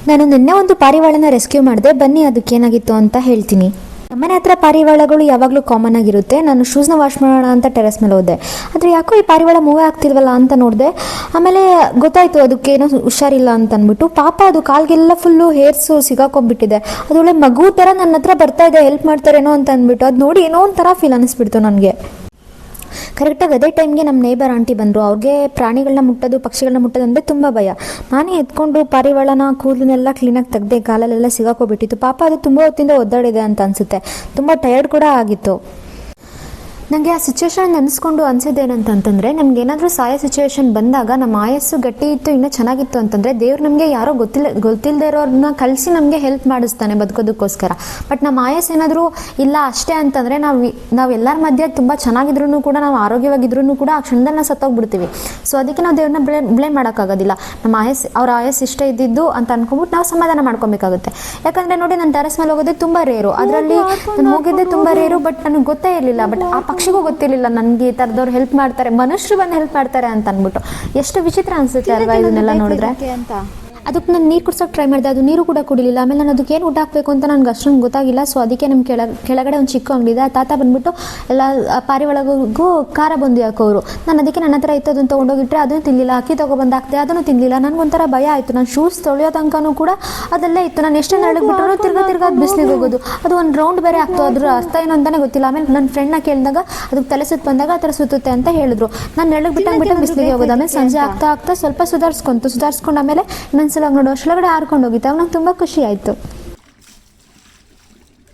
ನಾನು ನಿನ್ನೆ ಒಂದು ಪಾರಿವಾಳನ ರೆಸ್ಕ್ಯೂ ಮಾಡಿದೆ, ಬನ್ನಿ ಅದಕ್ಕೇನಾಗಿತ್ತು ಅಂತ ಹೇಳ್ತೀನಿ. ನಮ್ಮನೆ ಹತ್ರ ಪಾರಿವಾಳಗಳು ಯಾವಾಗಲೂ ಕಾಮನ್ ಆಗಿರುತ್ತೆ. ನಾನು ಶೂಸ್ನ ವಾಶ್ ಮಾಡೋಣ ಅಂತ ಟೆರೆಸ್ ಮೇಲೆ ಹೋದೆ, ಆದರೆ ಯಾಕೋ ಈ ಪಾರಿವಾಳ ಮೂವೇ ಆಗ್ತಿಲ್ವಲ್ಲ ಅಂತ ನೋಡಿದೆ. ಆಮೇಲೆ ಗೊತ್ತಾಯಿತು ಅದಕ್ಕೇನೋ ಹುಷಾರಿಲ್ಲ ಅಂತ ಅಂದ್ಬಿಟ್ಟು. ಪಾಪ ಅದು ಕಾಲ್ಗೆಲ್ಲ ಫುಲ್ಲು ಹೇರ್ಸು ಸಿಗಾಕೊಂಡ್ಬಿಟ್ಟಿದೆ. ಅದು ಒಳ್ಳೆ ಮಗು ಥರ ನನ್ನ ಹತ್ರ ಬರ್ತಾ ಇದೆ, ಹೆಲ್ಪ್ ಮಾಡ್ತಾರೇನೋ ಅಂತ ಅಂದ್ಬಿಟ್ಟು ಅದು ನೋಡಿ ಏನೋ ಒಂಥರ ಫೀಲ್ ಅನ್ನಿಸ್ಬಿಡ್ತು ನನಗೆ. ಕರೆಕ್ಟಾಗಿ ಅದೇ ಟೈಮ್ಗೆ ನಮ್ಮ ನೇಬರ್ ಆಂಟಿ ಬಂದರು. ಅವ್ರಿಗೆ ಪ್ರಾಣಿಗಳನ್ನ ಮುಟ್ಟೋದು, ಪಕ್ಷಿಗಳನ್ನ ಮುಟ್ಟೋದು ಅಂದರೆ ತುಂಬ ಭಯ. ನಾನೇ ಎತ್ಕೊಂಡು ಪಾರಿವಾಳನ ಕೂದಲನ್ನೆಲ್ಲ ಕ್ಲೀನಾಗಿ ತೆಗ್ದೆ, ಕಾಲಲ್ಲೆಲ್ಲ ಸಿಗಾಕೋಬಿಟ್ಟಿತ್ತು. ಪಾಪ ಅದು ತುಂಬ ಹೊತ್ತಿಂದ ಒದ್ದಾಡಿದೆ ಅಂತ ಅನಿಸುತ್ತೆ, ತುಂಬ ಟಯರ್ಡ್ ಕೂಡ ಆಗಿತ್ತು. ನನಗೆ ಆ ಸಿಚುವೇಶನ್ ನೆನೆಸ್ಕೊಂಡು ಅನ್ಸೋದೇನಂತಂದರೆ, ನಮಗೇನಾದರೂ ಸಾಯೋ ಸಿಚುವೇಶನ್ ಬಂದಾಗ ನಮ್ಮ ಆಯಸ್ಸು ಗಟ್ಟಿ ಇತ್ತು, ಇನ್ನೂ ಚೆನ್ನಾಗಿತ್ತು ಅಂತಂದರೆ ದೇವ್ರು ನಮಗೆ ಯಾರೋ ಗೊತ್ತಿಲ್ಲದೆ ಇರೋರನ್ನ ಕಳಿಸಿ ನಮಗೆ ಹೆಲ್ಪ್ ಮಾಡಿಸ್ತಾನೆ ಬದುಕೋದಕ್ಕೋಸ್ಕರ. ಬಟ್ ನಮ್ಮ ಆಯಸ್ಸು ಏನಾದರೂ ಇಲ್ಲ ಅಷ್ಟೇ ಅಂತಂದರೆ ನಾವು ಎಲ್ಲರ ಮಧ್ಯೆ ತುಂಬ ಚೆನ್ನಾಗಿದ್ರೂ ಕೂಡ, ನಾವು ಆರೋಗ್ಯವಾಗಿದ್ರೂ ಕೂಡ ಆ ಕ್ಷಣದಲ್ಲಿ ನಾವು ಸತ್ತೋಗ್ಬಿಡ್ತೀವಿ. ಸೊ ಅದಕ್ಕೆ ನಾವು ದೇವ್ರನ್ನ ಬ್ಲೇಮ್ ಮಾಡೋಕ್ಕಾಗೋದಿಲ್ಲ. ನಮ್ಮ ಅವ್ರ ಆಯಸ್ಸು ಇಷ್ಟ ಇದ್ದಿದ್ದು ಅಂತ ಅನ್ಕೊಂಬಿಟ್ಟು ನಾವು ಸಮಾಧಾನ ಮಾಡ್ಕೊಬೇಕಾಗುತ್ತೆ. ಯಾಕಂದರೆ ನೋಡಿ, ನಾನು ಟೆರೆಸ್ ಮೇಲೆ ಹೋಗೋದೇ ತುಂಬ ರೇರು, ಅದರಲ್ಲಿ ನಾನು ಹೋಗಿದ್ದೆ ತುಂಬ ರೇರು. ಬಟ್ ನನಗೆ ಗೊತ್ತೇ ಇರಲಿಲ್ಲ. ಬಟ್ ಆ ಪಕ್ಷಿಗೂ ಗೊತ್ತಿರಲಿಲ್ಲ ನನಗೆ ಈ ಥರದವ್ರು ಹೆಲ್ಪ್ ಮಾಡ್ತಾರೆ, ಮನುಷ್ಯರು ಬಂದು ಹೆಲ್ಪ್ ಮಾಡ್ತಾರೆ ಅಂತ ಅಂದ್ಬಿಟ್ಟು. ಎಷ್ಟು ವಿಚಿತ್ರ ಅನಿಸುತ್ತೆ ಅಲ್ವಾ ಇದನ್ನೆಲ್ಲ ನೋಡಿದ್ರೆ. ಅದಕ್ಕೆ ನಾನು ನೀರು ಕುಡ್ಸೋಕೆ ಟ್ರೈ ಮಾಡಿದೆ, ಅದು ನೀರು ಕೂಡ ಕುಡಿಲಿಲ್ಲ. ಆಮೇಲೆ ನಾನು ಅದಕ್ಕೆ ಏನು ಊಟ ಹಾಕಬೇಕು ಅಂತ ನನಗೆ ಅಷ್ಟೊಂದು ಗೊತ್ತಾಗಿಲ್ಲ. ಸೊ ಅದಕ್ಕೆ ನಮ್ಮ ಕೆಳಗಡೆ ಒಂದು ಚಿಕ್ಕ ಅಂಗಡಿ ಇದೆ, ಆ ತಾತ ಬಂದುಬಿಟ್ಟು ಎಲ್ಲ ಪಾರಿವಾಳಗೂ ಖಾರ ಬಂದು ಹಾಕೋರು. ನಾನು ಅದಕ್ಕೆ ನನ್ನ ಹತ್ರ ಇತ್ತು ಅದನ್ನು ತೊಗೊಂಡೋಗಿಟ್ರೆ ಅದನ್ನು ತಿನ್ನಲಿಲ್ಲ. ಅಕ್ಕಿ ತೊಗೊಬಂದು ಹಾಕ್ತೆ, ಅದನ್ನು ತಿನ್ನಲಿಲ್ಲ. ನನಗೊಂಥರ ಭಯ ಆಯಿತು. ನಾನು ಶೂಸ್ ತೊಳೆಯೋ ತನಕನೂ ಕೂಡ ಅದಲ್ಲೇ ಇತ್ತು. ನಾನು ಎಷ್ಟು ನಡಗ್ಬಿಟ್ರು ತಿರ್ಗಾ ಅದು ಬಿಸಿಲಿಗೆ ಹೋಗೋದು. ಅದು ಒಂದು ರೌಂಡ್ ಬೇರೆ ಆಗ್ತು, ಅದ್ರ ಅರ್ಥ ಏನು ಅಂತಲೇ ಗೊತ್ತಿಲ್ಲ. ಆಮೇಲೆ ನನ್ನ ಫ್ರೆಂಡ್ನ ಕೇಳಿದಾಗ ಅದಕ್ಕೆ ತಲೆ ಸುತ್ತ ಬಂದಾಗ ಆ ಥರ ಸುತ್ತುತ್ತೆ ಅಂತ ಹೇಳಿದ್ರು. ನಾನು ಬಿಟ್ಟು ಬಿಸಿಲಿಗೆ ಹೋಗೋದು. ಆಮೇಲೆ ಸಂಜೆ ಆಗ್ತಾ ಸ್ವಲ್ಪ ಸುಧಾರಿಸ್ಕೊಂಡು ಆಮೇಲೆ ಇನ್ನೊಂದ್ಸಲ ನೋಡೋ ಅಷ್ಟೊಳಗಡೆ ಹಾರ್ಕೊಂಡು ಹೋಗಿತ್ತು. ಅವಾಗ ನಂಗೆ ತುಂಬ ಖುಷಿ ಆಯಿತು.